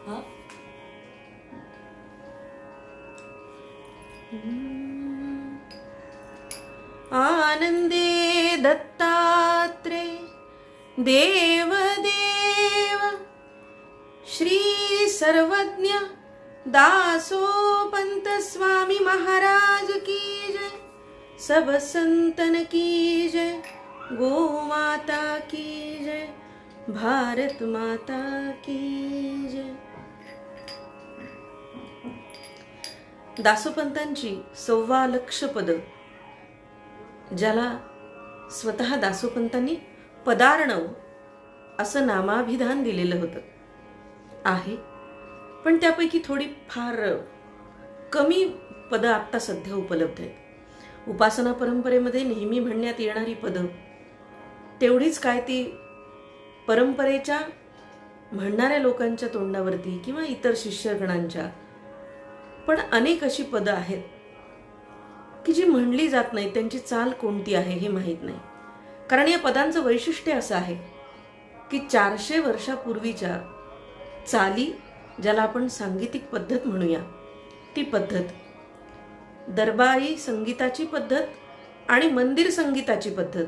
हा आनंदे दत्तात्रे देवदेव श्री सर्वज्ञ दासोपंत स्वामी महाराज की जय। सब संतन की जय। गो माता की जय। भारत माता की जय। दासोपंतांची 1.25 लक्ष पद, ज्याला स्वतः दासोपंतांनी पदार्णव असं नामाभिधान दिलेलं होतं आहे, पण त्यापैकी थोडी फार कमी पदं आत्ता सध्या उपलब्ध आहेत. उपासना परंपरेमध्ये नेहमी म्हणण्यात येणारी पदं तेवढीच काय ती परंपरेच्या म्हणणाऱ्या लोकांच्या तोंडावरती किंवा इतर शिष्यगणांच्या, पण अनेक अशी पदं आहेत की जी म्हणली जात नाही, त्यांची चाल कोणती आहे हे माहीत नाही. कारण या पदांचं वैशिष्ट्य असं आहे की 400 वर्षापूर्वीच्या चाली, ज्याला आपण सांगीतिक पद्धत म्हणूया, ती पद्धत, दरबारी संगीताची पद्धत आणि मंदिर संगीताची पद्धत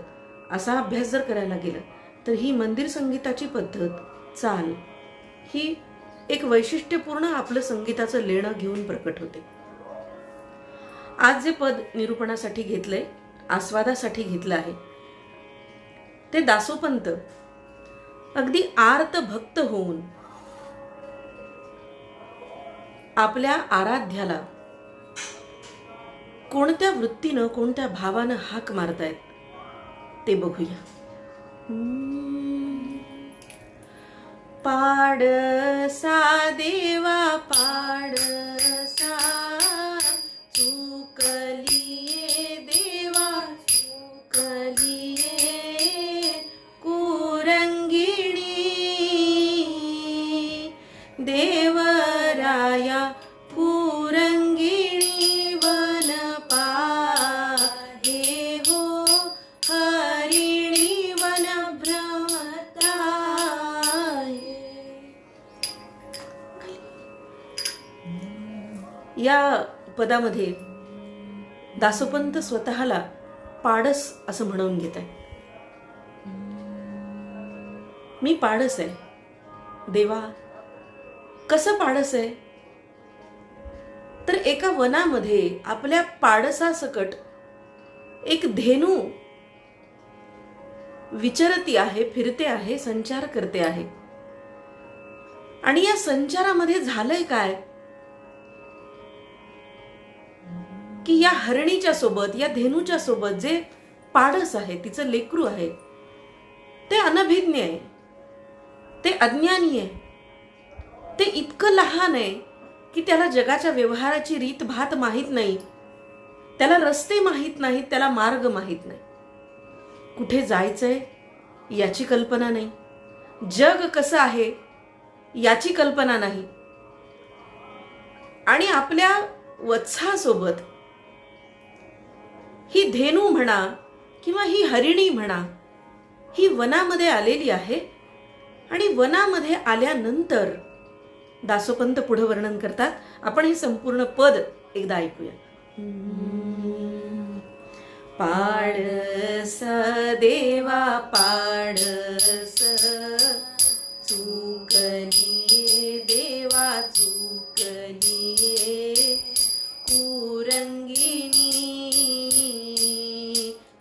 असा अभ्यास जर करायला गेला तर ही मंदिर संगीताची पद्धत, चाल ही एक वैशिष्ट्यपूर्ण आपलं संगीताचं लेणं घेऊन प्रकट होते. आज जे पद निरूपणासाठी घेतलंय, आस्वादासाठी घेतलं आहे, ते दासोपंत अगदी आर्त भक्त होऊन आपल्या आराध्याला कोणत्या वृत्तीनं, कोणत्या भावानं हाक मारतायत ते बघूया. पाडसा देवा पाडसा, चुकलिये देवा चुकलिये, कुरंगिणी देवराया कुरंगिणी वन पाहे हो, हरिणी वन भ्रमताये. या पदामध्ये दासोपंत स्वतःला पाडस असं म्हणून घेत आहे. मी पाडस आहे देवा. कसं पाडस आहे? तर एका वनामध्ये आपल्या पाडसासकट एक धेनू विचरती आहे, फिरते आहे, संचार करते आहे. आणि या संचारामध्ये झालंय काय की या हरणीच्या सोबत, या धेनूच्या सोबत जे पाडस आहे, तिचं लेकरू आहे, ते अनभिज्ञ आहे, ते अज्ञानी आहे, ते इतकं लहान आहे की त्याला जगाच्या व्यवहाराची रीत भात माहीत नाही, त्याला रस्ते माहीत नाहीत, त्याला मार्ग माहीत नाही, कुठे जायचंय याची कल्पना नाही, जग कसं आहे याची कल्पना नाही. आणि आपल्या वत्सासोबत ही धेनू म्हणा किंवा ही हरिणी म्हणा, ही वनामध्ये आलेली आहे. आणि वनामध्ये आल्यानंतर दासोपंत पुढे वर्णन करतात. आपण हे संपूर्ण पद एकदा ऐकूया. पाडस देवा पाडस, चुकलिये देवा चुकलिये, कुरंगिणी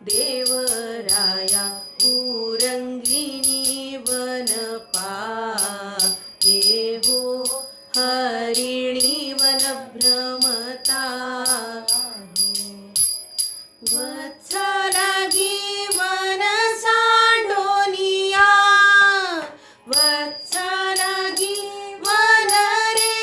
देवराया कुरंगिणी वन पाहे हो, हरिणी वन भ्रमता. वत्सलागी वन सांडोलिया, वत्सलागी वन रे,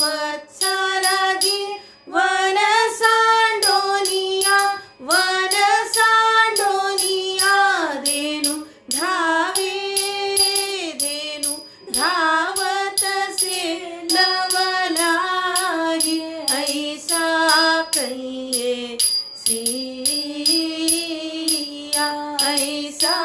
वत्सलागी वन सांडोलिया, वन सांडोलिया, धेनू धावे, धेनू धावत से लवलाही, ऐसा कहिये सिया, ऐसा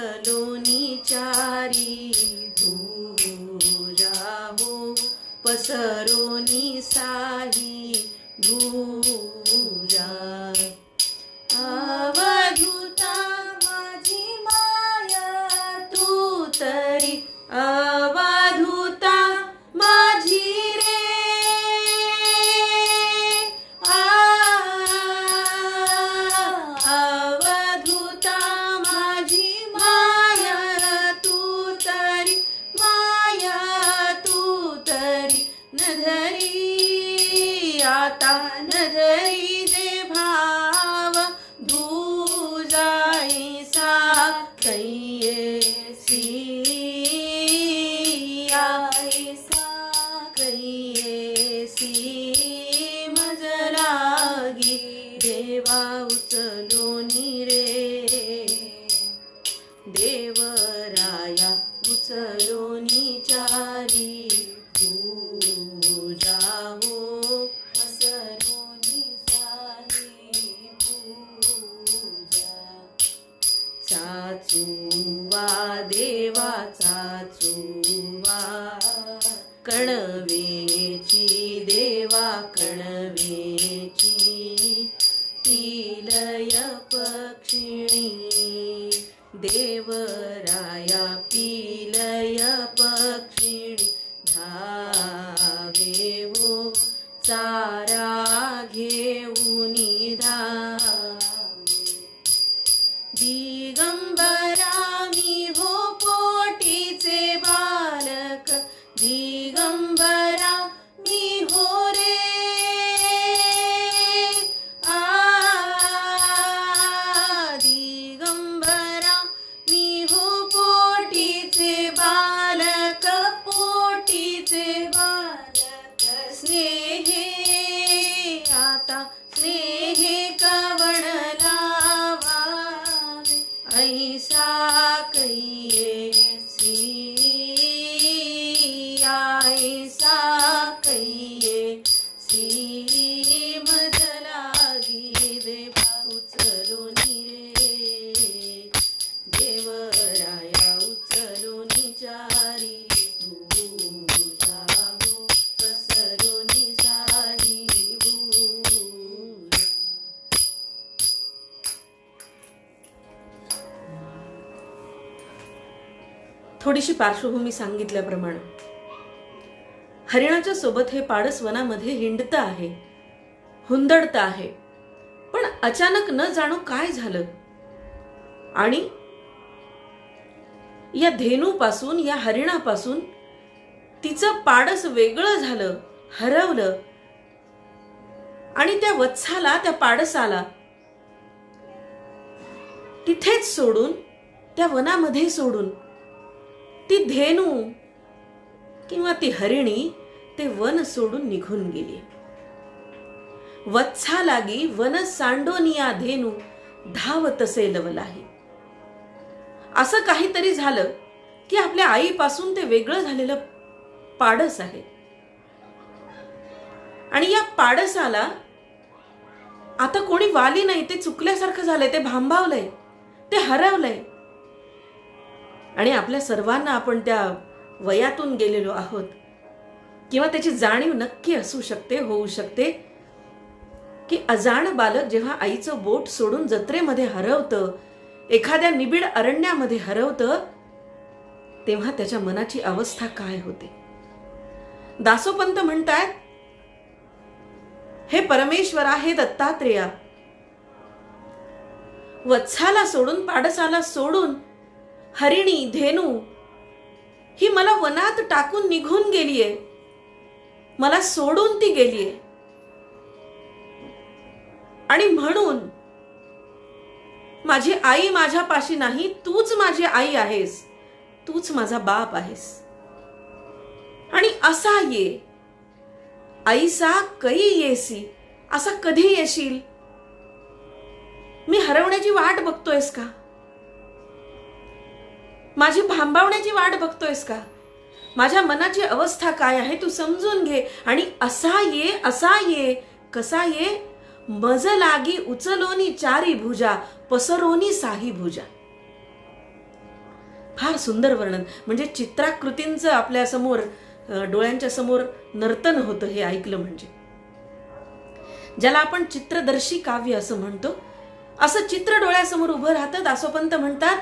उचलोनी चारी भुजा हो पसरोनी साही भुजा अवधूता माझी माया तू तरी अवधूता माझी रे अवधूता माझी माया तू तरी न धरी आता न धरी दे भाव दूजाईसा कैसी आईसा कैसी मज लागी देवा उचलोनी रे देवराया उचलोनी चारी भुजा हो पसरोनी सारी भुजा चाचुवा देवा चाचुवा कणवेची देवा कणवेची पिलय पक्षिणी देवराया पिलय पक्षिणी धावे वो चारा घेऊनी धावे दिगंबरा मी हो पोटीचे बालक दिगंबरा मी हो रे दिगंबरा मी हो पोटीचे बालक स्नेहे आता स्नेहे कवण लावावे ऐसा कैसी ऐसा कैसी मज लागी देवा उचलोनी रे देवराया उचलोनी चारी भुजा हो पसरोनी सारी भुजा थोडीशी पार्श्वभूमी सांगितल्याप्रमाणे हरिणाच्या सोबत हे पाडस वनामध्ये हिंडत आहे हुंदडत आहे पण अचानक न जाणो काय झालं आणि या धेनूपासून या हरिणापासून तिचं पाडस वेगळं झालं हरवलं आणि त्या वत्साला त्या पाडसाला तिथेच सोडून त्या वनामध्ये सोडून ती धेनू किंवा ती हरिणी ते वन सोडून निघून गेली वत्सा लागी वन सांडोनिया धेनू धावतसे लवलाही असं काहीतरी झालं की आपल्या आईपासून ते वेगळं झालेलं पाडस आहे आणि या पाडसाला आता कोणी वाली नाही ते चुकल्यासारखं झालंय ते भांबावलंय ते हरवलंय आणि आपल्या सर्वांना आपण त्या वयातून गेलेलो आहोत किंवा त्याची जाणीव नक्की असू शकते होऊ शकते की अजाण बालक जेव्हा आईचं बोट सोडून जत्रेमध्ये हरवतं एखाद्या निबिड अरण्यामध्ये हरवतं तेव्हा त्याच्या मनाची अवस्था काय होते दासोपंत म्हणतात हे परमेश्वरा हे दत्तात्रेया वत्साला सोडून पाडसाला सोडून हरिणी धेनू ही मला वनात टाकून निघून गेलीये मला सोडून ती गेलीये आणि म्हणून माझी आई माझ्या पाशी नाही तूच माझी आई आहेस तूच माझा बाप आहेस आणि असा ये आईसा कै येसी असा कधी येशील मी हरवण्याची वाट बघतोयस का माझी भांबावण्याची वाट बघतोयस का माझ्या मनाची अवस्था काय आहे तू समजून घे आणि असा ये कसा ये मज लागी उचलोनी चारी भुजा पसरोनी साही भुजा फार सुंदर वर्णन, म्हणजे चित्राकृतींचं आपल्या समोर डोळ्यांच्या समोर नर्तन होतं हे ऐकलं म्हणजे. ज्याला आपण चित्रदर्शी काव्य असं म्हणतो, असं चित्र डोळ्यासमोर उभं राहतं. दासोपंत म्हणतात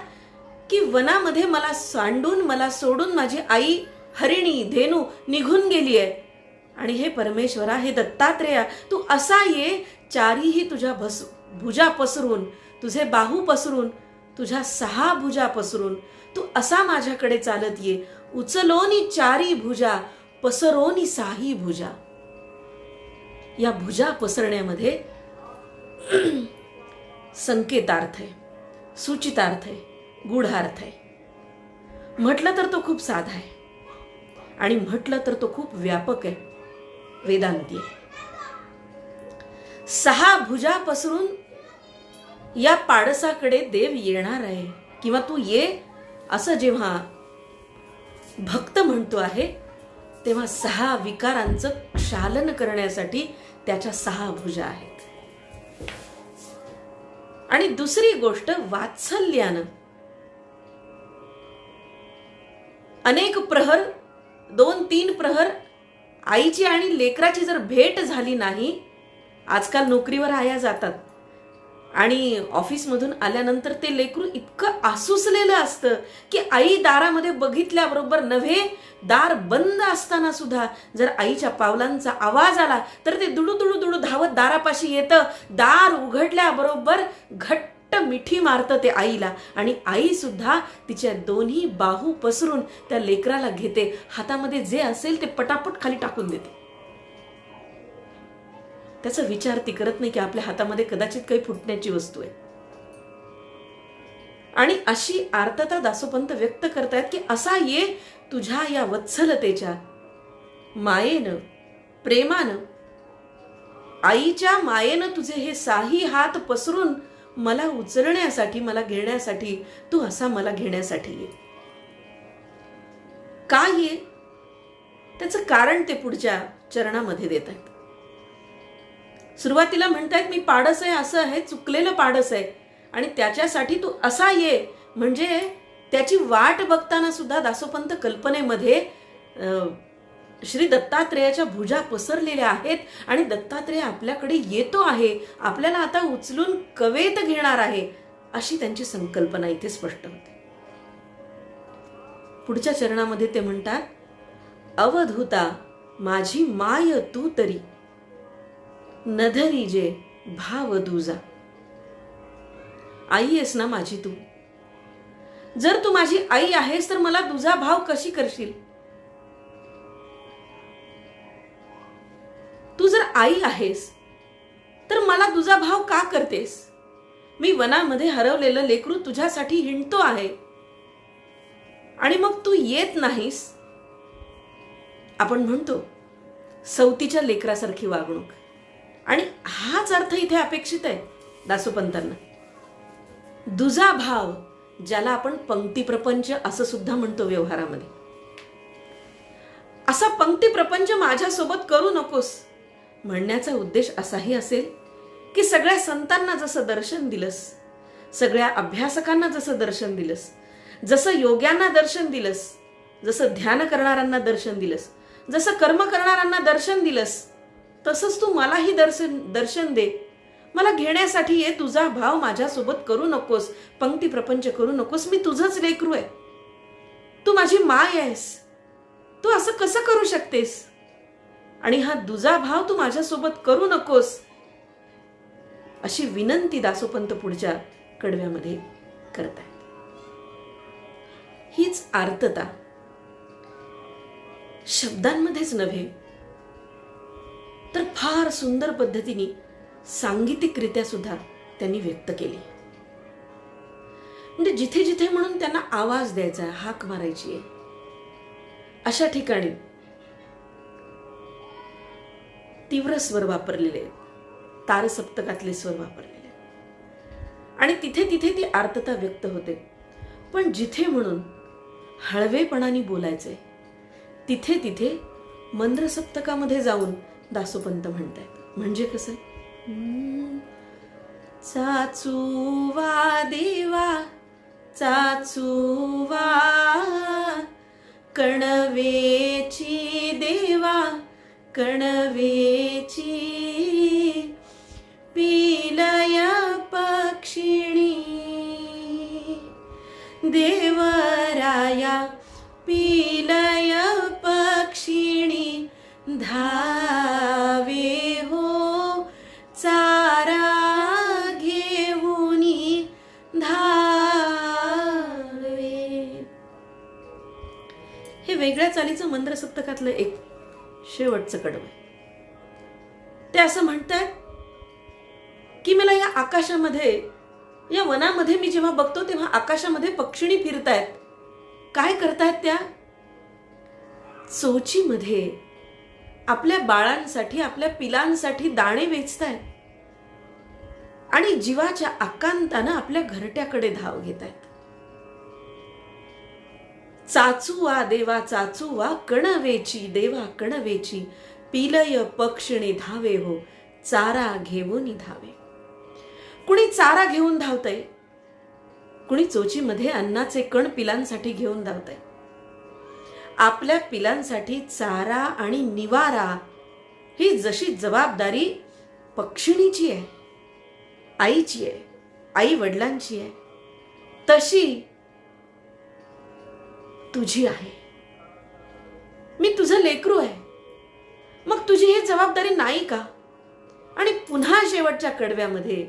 की वनामध्ये मला सांडून, मला सोडून माझी आई हरिणी धेनू निघून गेली आहे, आणि हे परमेश्वरा, हे दत्तात्रेया, तू असा ये, चारीही तुझ्या भुजा पसरून, तुझे बाहू पसरून, तुझ्या 6 भुजा पसरून तू असा माझ्याकडे चालत ये. उचलोनी चारी भुजा, पसरोनी 6 भुजा. या भुजा पसरण्यामध्ये संकेतार्थ आहे, सूचितार्थ आहे, गूढार्थ आहे. म्हटलं तर तो खूप साधा आहे आणि म्हटलं तर तो खूप व्यापक आहे, वेदांती आहे. 6 भुजा पसरून या पाडसाकडे देव येणार आहे, किंवा तू ये असं जेव्हा भक्त म्हणतो आहे, तेव्हा 6 विकारांचं क्षालन करण्यासाठी त्याच्या 6 भुजा आहेत. आणि दुसरी गोष्ट, वात्सल्यानं अनेक प्रहर, 2-3 प्रहर आईची आणि लेकराची जर भेट झाली नाही, आजकाल नोकरीवर आया जातात आणि ऑफिसमधून आल्यानंतर ते लेकरू इतकं आसुसलेलं असतं की आई दारामध्ये बघितल्याबरोबर नव्हे, दार बंद असताना सुद्धा जर आईच्या पावलांचा आवाज आला तर ते दुडू दुडू दुडू धावत दारापाशी येतं. दार उघडल्याबरोबर घट्ट मिठी मारतं ते आईला, आणि आई सुद्धा तिच्या दोन्ही बाहू पसरून त्या लेकराला घेते. हातामध्ये जे असेल ते पटापट खाली टाकून देते. त्याचा विचार ती करत नाही की आपल्या हातामध्ये कदाचित काही फुटण्याची वस्तू आहे. आणि अशी आर्तता दासोपंत व्यक्त करतायत की असा ये, तुझ्या या वत्सलतेच्या मायेनं, प्रेमानं, आईच्या मायेनं तुझे हे 6 हात पसरून मला उचलण्यासाठी, मला घेण्यासाठी, तू असा मला घेण्यासाठी ये. का ये? त्याचं कारण ते पुढच्या चरणामध्ये देत आहेत. सुरुवातीला म्हणतायत मी पाडस आहे, असं आहे, चुकलेलं पाडस आहे, आणि त्याच्यासाठी तू असा ये, म्हणजे त्याची वाट बघताना सुद्धा दासोपंत कल्पनेमध्ये श्री दत्तात्रेयाच्या भुजा पसरलेल्या आहेत आणि दत्तात्रेय आपल्याकडे येतो आहे, आपल्याला आता उचलून कवेत घेणार आहे, अशी त्यांची संकल्पना इथे स्पष्ट होते. पुढच्या चरणामध्ये ते म्हणतात, अवधूता माझी माय तू तरी, नधरी जे भाव तुझा. आई आहेस ना माझी तू, जर तू माझी आई आहेस तर मला तुझा भाव कशी करशील? तू जर आई आहेस तर मला तुझा भाव का करतेस? मी वनामध्ये हरवलेलं लेकरू तुझ्यासाठी हिंडतो आहे आणि मग तू येत नाहीस. आपण म्हणतो सवतीच्या लेकरासारखी वागणूक, आणि हाच अर्थ इथे अपेक्षित आहे दासोपंतांना. दुजा भाव, ज्याला आपण पंक्ती प्रपंच असं सुद्धा म्हणतो व्यवहारामध्ये, असा पंक्ती प्रपंच माझ्यासोबत करू नकोस म्हणण्याचा उद्देश असाही असेल की सगळ्या संतांना जसं दर्शन दिलंस, सगळ्या अभ्यासकांना जसं दर्शन दिलंस, जसं योग्यांना दर्शन दिलंस, जसं ध्यान करणाऱ्यांना दर्शन दिलंस, जसं कर्म करणाऱ्यांना दर्शन दिलंस, तसंच तू मलाही दर्शन दे. मला घेण्यासाठी ये, तुझा भाव माझ्यासोबत करू नकोस, पंक्ती प्रपंच करू नकोस. मी तुझंच लेकरू आहे, तू माझी माय आहेस, तू असं कसं करू शकतेस? आणि हा दुजा भाव तू माझ्यासोबत करू नकोस, अशी विनंती दासोपंत पुढच्या कडव्यामध्ये करतायत. हीच आर्तता शब्दांमध्येच नव्हे तर फार सुंदर पद्धतीने सांगीतिकरित्या सुद्धा त्यांनी व्यक्त केली. म्हणजे जिथे जिथे म्हणून त्यांना आवाज द्यायचा, हाक मारायची आहे, अशा ठिकाणी तीव्र स्वर वापरलेले, तारसप्तकातले स्वर वापरलेले, आणि तिथे तिथे ती आर्तता व्यक्त होते. पण जिथे म्हणून हळवेपणाने बोलायचे, तिथे तिथे मंद्र सप्तकामध्ये जाऊन दासोपंत म्हणतायत. म्हणजे कसं, चाचूवा देवा चाचूवा कणवेची देवा कणवेची, पिलय पक्षिणी देवराया, पिलय पक्षिणी धावे हो चारा घेऊनी धावे. हे वेगळ्या चालीचं मंद्र सप्तकातलं एक शेवटचं कडवं आहे. ते असं म्हणतात की मला या आकाशामध्ये, या वनामध्ये मी जेव्हा बघतो तेव्हा आकाशामध्ये पक्षिणी फिरतायत. काय करतायत त्या? चोचीमध्ये आपल्या बाळांसाठी, आपल्या पिलांसाठी दाणे वेचतायत आणि जीवाच्या आकांतानं आपल्या घरट्याकडे धाव घेतायत. चाचुवा देवा चाचुवा कणवेची देवा कणवेची, पिलय पक्षिणी धावे हो चारा घेऊन धावे. कुणी चारा घेऊन धावतंय, कुणी चोचीमध्ये अन्नाचे कण पिलांसाठी घेऊन धावतंय. आपल्या पिलांसाठी चारा आणि निवारा ही जशी जबाबदारी पक्षिणीची आहे, आईची आहे, आई वडिलांची आहे, तशी तुझी आहे. मी तुझं लेकरू आहे, मग तुझी ही जबाबदारी नाही का? आणि पुन्हा शेवटच्या कडव्यामध्ये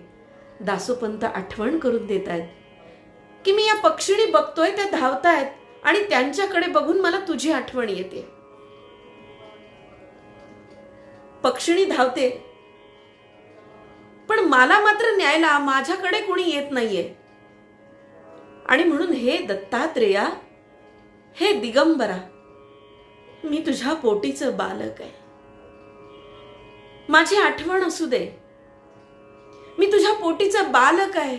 दासोपंत आठवण करून देत आहेत की मी या पक्षिणी बघतोय, त्या धावतायत आणि त्यांच्याकडे बघून मला तुझी आठवण येते. पक्षिणी धावते, पण मला मात्र न्यायला माझ्याकडे कोणी येत नाहीये. आणि म्हणून हे दत्तात्रेया, हे दिगंबरा, मी तुझ्या पोटीचं बालक आहे. माझी आठवण असू दे, मी तुझ्या पोटीचं बालक आहे.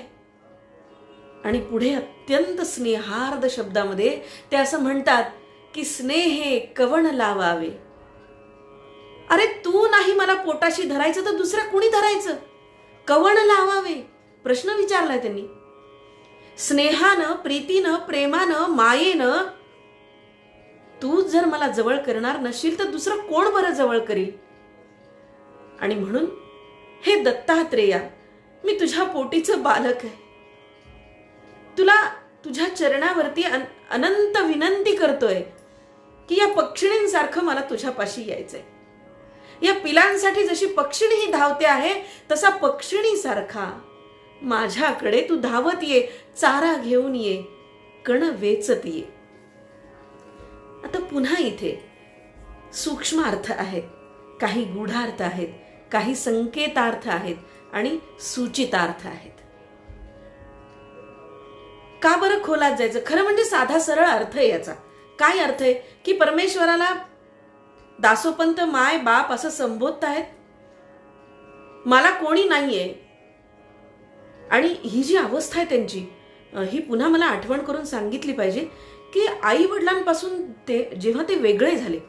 आणि पुढे अत्यंत स्नेहार्द शब्दामध्ये ते असं म्हणतात की स्नेहे कवण लावावे. अरे तू नाही मला पोटाशी धरायचं तर दुसरं कुणी धरायचं? कवण लावावे, प्रश्न विचारलाय त्यांनी. स्नेहानं, प्रीतीनं, प्रेमानं, मायेनं तू जर मला जवळ करणार नशील तर दुसरं कोण बरं जवळ करील? आणि म्हणून हे दत्तात्रेया, मी तुझ्या पोटीचं बालक आहे. तुला तुझ्या चरणावरती अनंत विनंती करतोय की या पक्षिणींसारखं मला तुझ्यापाशी यायचंय. या पिलांसाठी जशी पक्षिणी ही धावते आहे तसा पक्षिणीसारखा माझ्याकडे तू धावत ये, चारा घेऊन ये, कण वेचत ये. आता पुन्हा इथे सूक्ष्म अर्थ आहेत, काही गूढार्थ आहेत, काही संकेतार्थ आहेत आणि सूचितार्थ आहेत. का बरं खोलात जायचं? खरं म्हणजे साधा सरळ अर्थ आहे याचा. काय अर्थ आहे की परमेश्वराला दासोपंत माय बाप असं संबोधतायत. मला कोणी नाहीये. आणि ही जी अवस्था आहे त्यांची, ही पुन्हा मला आठवण करून सांगितली पाहिजे की आई वडिलांपासून ते जेव्हा ते वेगळे झाले,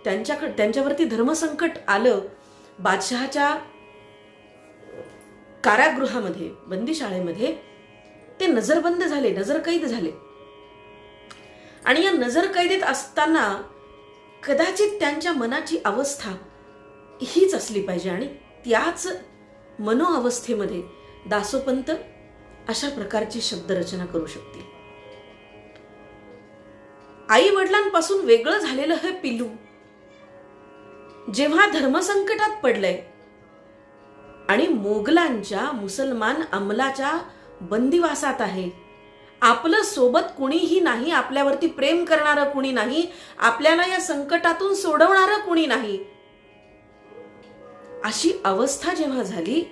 त्यांच्यावरती धर्मसंकट आलं, बादशहाच्या कारागृहामध्ये, बंदीशाळेमध्ये ते नजरबंद झाले, नजरकैद झाले. आणि या नजरकैदेत असताना कदाचित त्यांच्या मनाची अवस्था हीच असली पाहिजे. आणि त्याच मनोअवस्थेमध्ये दासोपंत अशा प्रकारची शब्दरचना करू शकतील. आई वडिलांपासून वेगळं झालेलं हे पिल्लू जेव्हा धर्मसंकटात पडलंय आणि मोगलांच्या, मुसलमान अंमलाच्या बंदिवासात आहे, आपलं सोबत कुणीही नाही, आपल्यावरती प्रेम करणारं कुणी नाही, आपल्याला या संकटातून सोडवणारं कुणी नाही, अशी अवस्था जेव्हा झाली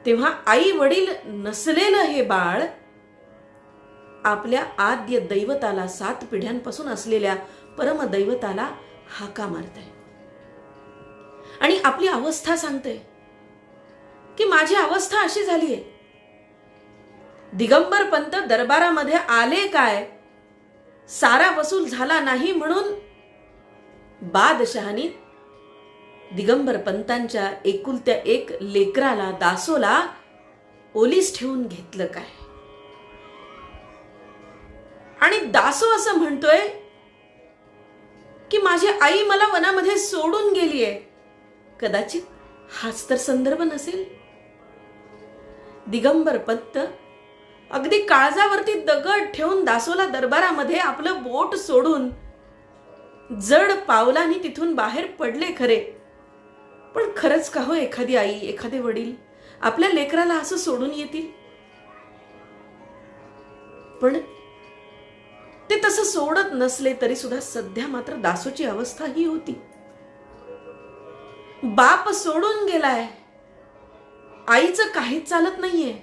तेव्हा आई वडील नसलेलं हे बाळ आपल्या आद्य दैवताला, 7 पिढ्यांपासून असलेल्या परमदैवताला हाका मारतंय आणि आपली अवस्था सांगतंय की माझी अवस्था अशी झाली आहे. दिगंबर पंत दरबारामध्ये आले काय, सारा वसूल झाला नाही म्हणून बादशहानी दिगंबर पंतांच्या एकुलत्या एक लेकराला, दासोला ओलीस ठेवून घेतलं काय. आणि दासो असं म्हणतोय की माझी आई मला वनामध्ये सोडून गेलीये. कदाचित हाच तर संदर्भ नसेल. दिगंबर पंत अगदी काळजावरती दगड ठेवून दासोला दरबारामध्ये आपलं बोट सोडून जड पावलांनी तिथून बाहेर पडले खरे, पण खरंच का हो एखादी आई, एखादे वडील आपल्या लेकराला असं सोडून येतील? पण ते तसं सोडत नसले तरी सुद्धा सध्या मात्र दासोची अवस्था ही होती. बाप सोडून गेलाय, आईचं काहीच चालत नाहीये.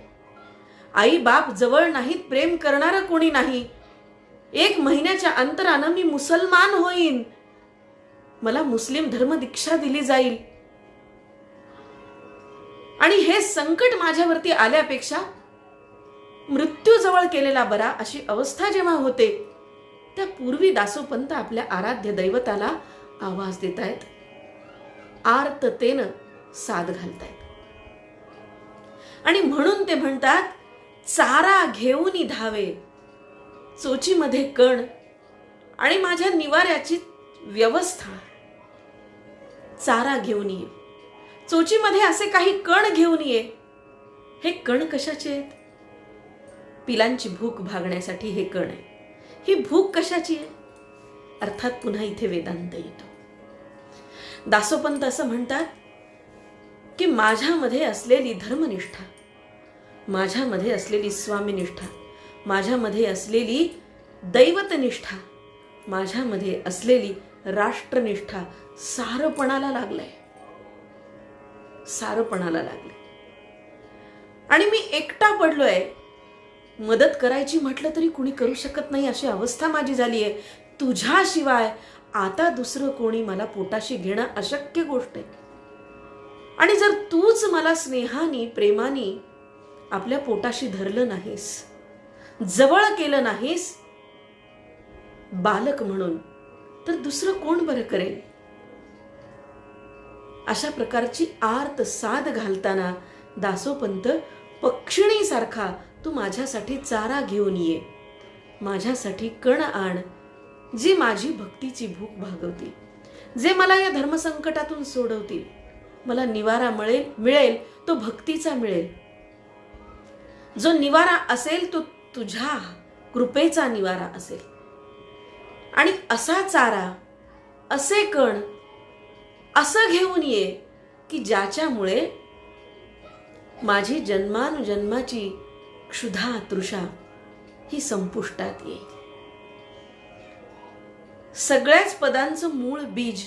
आई बाप जवळ नाहीत, प्रेम करणारं कोणी नाही. 1 महिन्याच्या अंतरानं मी मुसलमान होईन, मला मुस्लिम धर्म दीक्षा दिली जाईल, आणि हे संकट माझ्यावरती आल्यापेक्षा मृत्यू जवळ केलेला बरा, अशी अवस्था जेव्हा होते त्या पूर्वी दासोपंत आपल्या आराध्य दैवताला आवाज देतायत, आर्ततेनं साद घालतायत. आणि म्हणून ते म्हणतात, चारा घेऊन धावे चोचीमध्ये कण आणि माझ्या निवाऱ्याची व्यवस्था. चारा घेऊन ये, चोचीमध्ये असे काही कण घेऊन ये. हे कण कशाचे आहेत? पिलांची भूक भागण्यासाठी हे कण आहे. ही भूक कशाची आहे? अर्थात पुन्हा इथे वेदांत येतो. दासोपंत असं म्हणतात की माझ्यामध्ये असलेली धर्मनिष्ठा, माझ्यामध्ये असलेली स्वामीनिष्ठा, माझ्यामध्ये असलेली दैवतनिष्ठा, माझ्यामध्ये असलेली राष्ट्रनिष्ठा सारपणाला लागलंय, सारपणाला लागले. आणि मी एकटा पडलोय, मदत करायची म्हटलं तरी कुणी करू शकत नाही अशी अवस्था माझी झाली आहे. तुझ्याशिवाय आता दुसरं कोणी मला पोटाशी घेणं अशक्य गोष्ट आहे. आणि जर तूच मला स्नेहाने प्रेमाने आपल्या पोटाशी धरलं नाहीस, जवळ केलं नाहीस बालक म्हणून, तर दुसरं कोण बरं करेल? अशा प्रकारची आर्त साद घालताना दासोपंत पक्षिणीसारखा तू माझ्यासाठी चारा घेऊन ये, माझ्यासाठी कण आण, जी माझी भक्तीची भूक भागवतील, जे मला या धर्मसंकटातून सोडवतील. मला निवारा मिळेल तो भक्तीचा मिळेल. जो निवारा असेल तो तुझ्या कृपेचा निवारा असेल. आणि असा चारा, असे कण असं घेऊन ये की ज्याच्यामुळे माझी जन्मानुजन्माची क्षुधा तृषा ही संपुष्टात येईल. सगळ्याच पदांचं मूळ बीज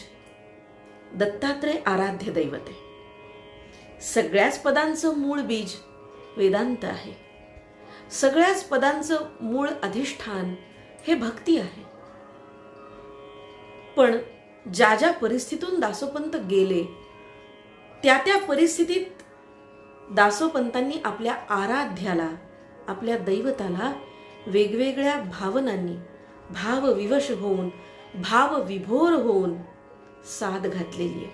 दत्तात्रय आराध्य दैवत आहे. सगळ्याच पदांचं मूळ बीज वेदांत आहे. सगळ्याच पदांचं मूळ अधिष्ठान हे भक्ती आहे. पण ज्या ज्या परिस्थितीतून दासोपंत गेले, त्या त्या परिस्थितीत दासोपंतांनी आपल्या आराध्याला, आपल्या दैवताला वेगवेगळ्या भावनांनी भावविवश होऊन, भावविभोर होऊन साद घातलेली आहे.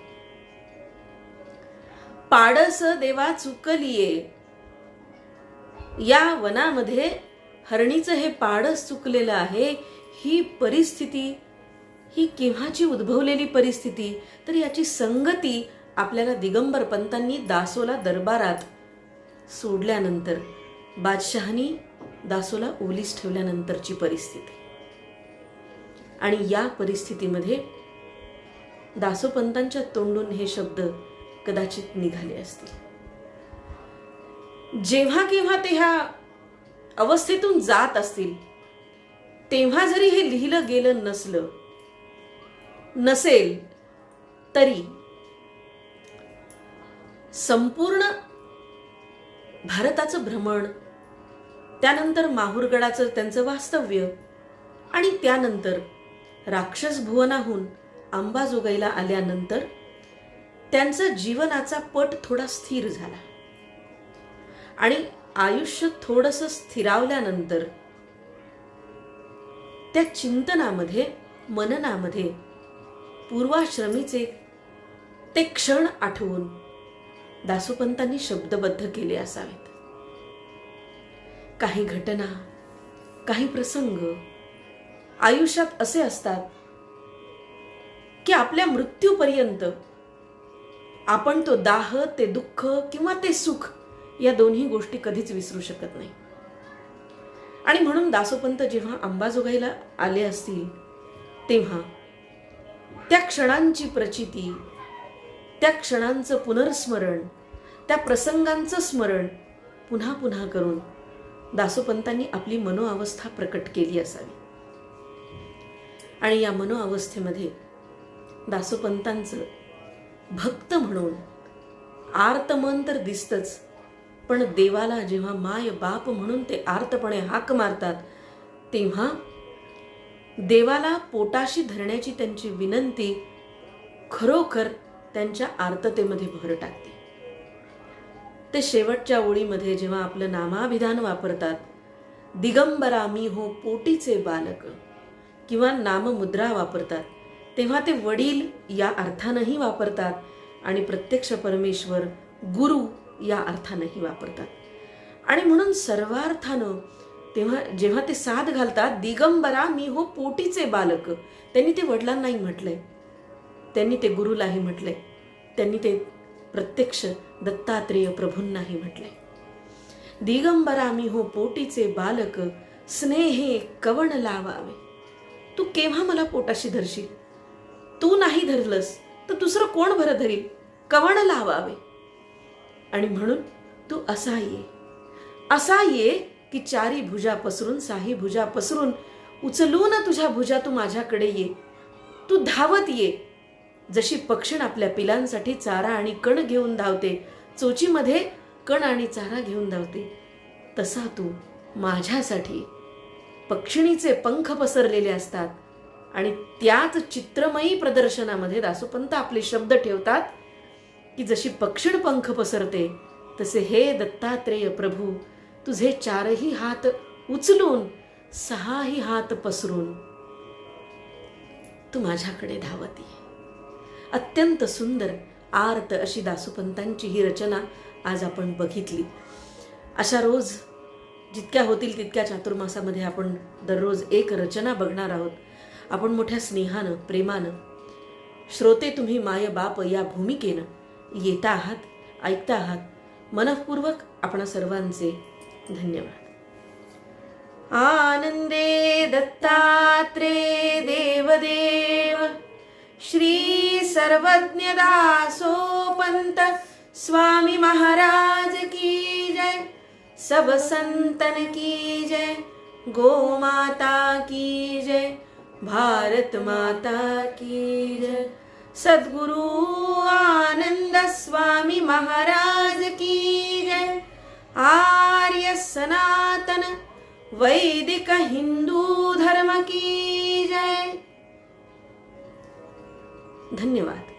पाडस देवा चुकलिये, या वनामध्ये हरणीचं हे पाडस चुकलेलं आहे. ही परिस्थिती, ही केव्हाची उद्भवलेली परिस्थिती, तर याची संगती आपल्याला दिगंबर पंतांनी दासोला दरबारात सोडल्यानंतर, बादशहानी दासोला ओलीस ठेवल्यानंतरची परिस्थिती. आणि या परिस्थितीमध्ये दासोपंतांच्या तोंडून हे शब्द कदाचित निघाले असतील. जेव्हा केव्हा ते ह्या अवस्थेतून जात असतील, तेव्हा जरी हे लिहिलं गेलं नसेल तरी संपूर्ण भारताचं भ्रमण, त्यानंतर माहुरगडाचं त्यांचं वास्तव्य, आणि त्यानंतर राक्षस भुवनाहून अंबाजोगाईला आल्यानंतर त्यांचं जीवनाचा पट थोडा स्थिर झाला. आणि आयुष्य थोडंसं स्थिरावल्यानंतर त्या चिंतनामध्ये, मननामध्ये पूर्वाश्रमीचे ते क्षण आठवून दासोपंतांनी शब्दबद्ध केले असावेत. काही घटना, काही प्रसंग, आयुष्यात असे असतात की आपल्या मृत्यूपर्यंत आपण तो दाह, ते दुःख किंवा ते सुख या दोन्ही गोष्टी कधीच विसरू शकत नाही. आणि म्हणून दासोपंत जेव्हा अंबाजोगाईला आले असतील तेव्हा त्या क्षणांची प्रचिती, त्या क्षणांचं पुनर्स्मरण, त्या प्रसंगांचं स्मरण पुन्हा पुन्हा करून दासोपंतांनी आपली मनोअवस्था प्रकट केली असावी. आणि या मनोअवस्थेमध्ये दासोपंतांचं भक्त म्हणून आर्तमन तर दिसतंच, पण देवाला जेव्हा माय बाप म्हणून ते आर्तपणे हाक मारतात तेव्हा देवाला पोटाशी धरण्याची त्यांची विनंती खरोखर त्यांच्या आर्ततेमध्ये भर टाकते. ते शेवटच्या ओळीमध्ये जेव्हा आपलं नामाभिधान वापरतात, दिगंबरा मी हो पोटीचे बालक, किंवा नाममुद्रा वापरतात, तेव्हा ते वडील या अर्थानंही वापरतात आणि प्रत्यक्ष परमेश्वर गुरु या अर्थानंही वापरतात. आणि म्हणून सर्वार्थानं तेव्हा जेव्हा ते साथ घालतात, दिगंबरा मी हो पोटीचे बालक, त्यांनी ते वडिलांनाही म्हटलंय, त्यांनी ते गुरुलाही म्हटलंय, त्यांनी ते प्रत्यक्ष दत्तात्रेय प्रभूंनाही म्हटलंय. दिगंबरा मी हो पोटीचे बालक, स्नेहे कवण लावावे. तू केव्हा मला पोटाशी धरशील? तू नाही धरलंस तर दुसरं कोण भर धरील? कवण लावावे. आणि म्हणून तू असा ये की चारी भुजा पसरून, साही भुजा पसरून उचलून तुझ्या भुजा तू माझ्याकडे ये. तू धावत ये, जशी पक्षिण आपल्या पिलांसाठी चारा आणि कण घेऊन धावते, चोचीमध्ये कण आणि चारा घेऊन धावते, तसा तू माझ्यासाठी. पक्षिणीचे पंख पसरलेले असतात आणि त्याच चित्रमयी प्रदर्शनामध्ये दासोपंत आपले शब्द ठेवतात की जशी पक्षिण पंख पसरते तसे हे दत्तात्रेय प्रभू तुझे चारही हात उचलून, सहाही हात पसरून तू माझ्याकडे धावत ये. अत्यंत सुंदर आर्त अशी दासोपंतांची ही रचना आज आपण बघितली. अशा रोज जितक्या होतील तितक्या चातुर्मासामध्ये आपण दररोज एक रचना बघणार आहोत. आपण मोठ्या स्नेहानं, प्रेमानं, श्रोते तुम्ही माय बाप या भूमिकेनं येता आहात, ऐकता आहात. मनःपूर्वक आपण सर्वांचे धन्यवाद. आनंदे दत्तात्रेय देवदेव श्री सर्वज्ञ दासोपंत स्वामी महाराज की जय. सब संतन की जय. गो माता की जय. भारत माता की जय. सद्गुरु आनंद स्वामी महाराज की जय. आर्य सनातन वैदिक हिंदू धर्म की जय. धन्यवाद.